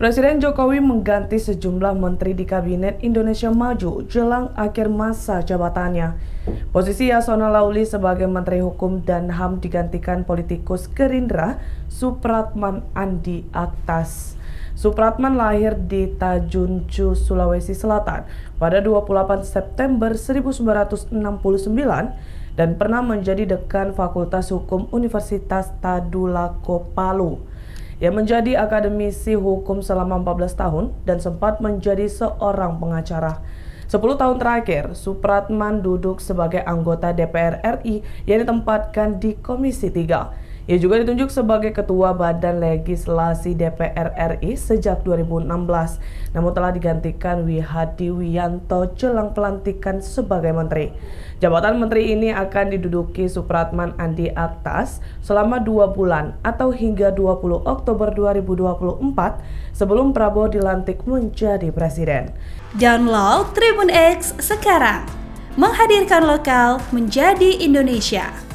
Presiden Jokowi mengganti sejumlah menteri di Kabinet Indonesia Maju jelang akhir masa jabatannya. Posisi Yasona Lauli sebagai Menteri Hukum dan HAM digantikan politikus Gerindra Supratman Andi Aktas. Supratman lahir di Tajunju, Sulawesi Selatan pada 28 September 1969 dan pernah menjadi dekan Fakultas Hukum Universitas Tadulako Palu. Ia menjadi akademisi hukum selama 14 tahun dan sempat menjadi seorang pengacara. 10 tahun terakhir, Supratman duduk sebagai anggota DPR RI yang ditempatkan di Komisi 3. Ia juga ditunjuk sebagai Ketua Badan Legislasi DPR RI sejak 2016, namun telah digantikan Wihadi Wiyanto jelang pelantikan sebagai menteri. Jabatan menteri ini akan diduduki Supratman Andi Aktas selama 2 bulan atau hingga 20 Oktober 2024 sebelum Prabowo dilantik menjadi presiden. Download Tribun X sekarang, menghadirkan lokal menjadi Indonesia.